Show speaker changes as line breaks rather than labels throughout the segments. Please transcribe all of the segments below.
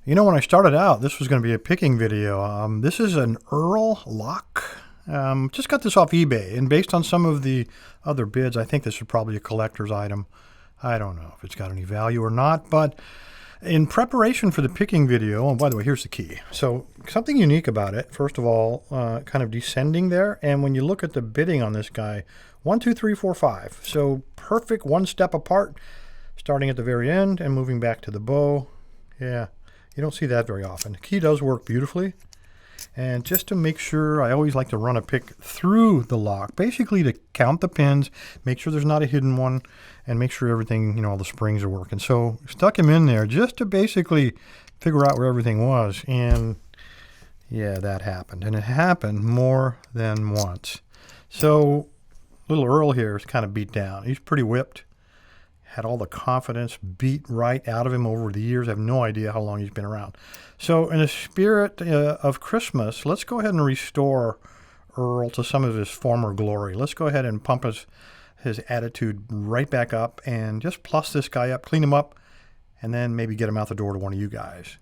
You know, when I started out, this was going to be a picking video. This is an Earle lock. Just got this off eBay, and based on some of the other bids, I think this is probably a collector's item. I don't know if it's got any value or not, but in preparation for the picking video, and by the way, here's the key. So something unique about it, first of all, kind of descending there, and when you look at the bidding on this guy, 1, 2, 3, 4, 5. So perfect, one step apart, starting at the very end and moving back to the bow. Yeah. You don't see that very often. The key does work beautifully. And just to make sure, I always like to run a pick through the lock, basically to count the pins, make sure there's not a hidden one, and make sure everything, all the springs are working. So stuck him in there just to basically figure out where everything was. And yeah, that happened. And it happened more than once. So little Earle here is kind of beat down. He's pretty whipped. Had all the confidence beat right out of him over the years. I have no idea how long he's been around. So in the spirit of Christmas, let's go ahead and restore Earle to some of his former glory. Let's go ahead and pump his attitude right back up and just plus this guy up, clean him up, and then maybe get him out the door to one of you guys.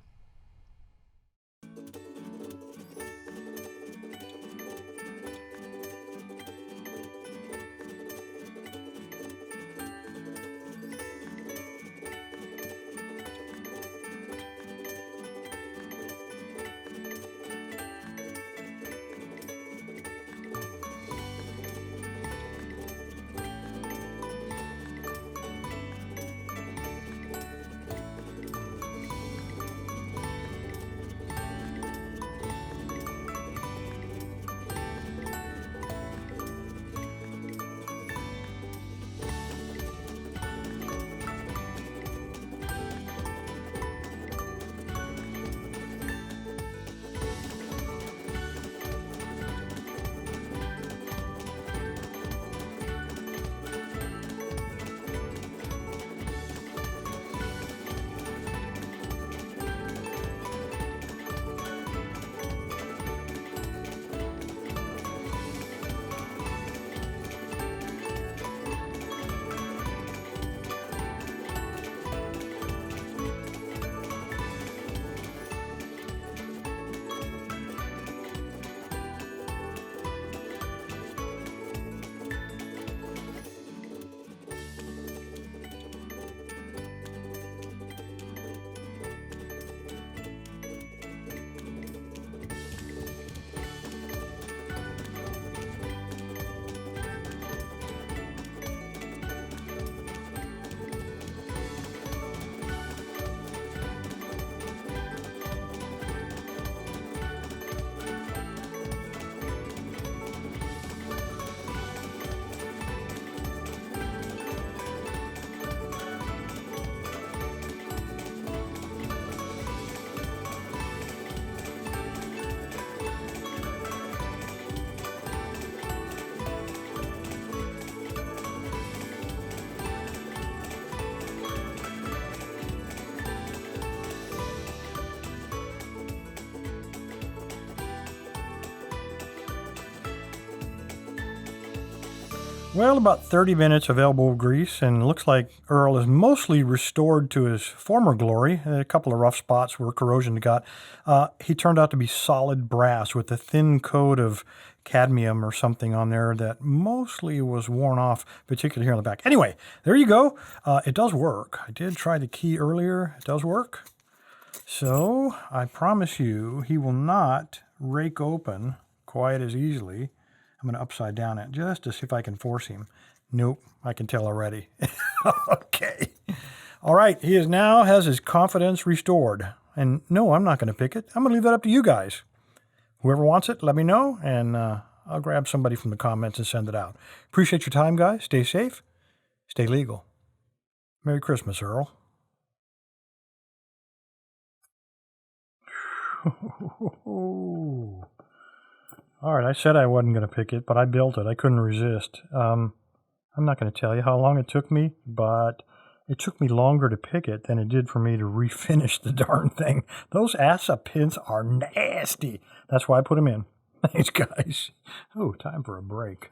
Well, about 30 minutes of elbow grease, and it looks like Earle is mostly restored to his former glory. A couple of rough spots where corrosion got. He turned out to be solid brass with a thin coat of cadmium or something on there that mostly was worn off, particularly here on the back. Anyway, there you go. It does work. I did try the key earlier. It does work. So I promise you he will not rake open quite as easily. I'm going to upside down it just to see if I can force him. Nope, I can tell already. Okay. All right, he now has his confidence restored. And no, I'm not going to pick it. I'm going to leave that up to you guys. Whoever wants it, let me know, and I'll grab somebody from the comments and send it out. Appreciate your time, guys. Stay safe. Stay legal. Merry Christmas, Earle. All right, I said I wasn't going to pick it, but I built it. I couldn't resist. I'm not going to tell you how long it took me, but it took me longer to pick it than it did for me to refinish the darn thing. Those ASA pins are nasty. That's why I put them in. Thanks, guys. Oh, time for a break.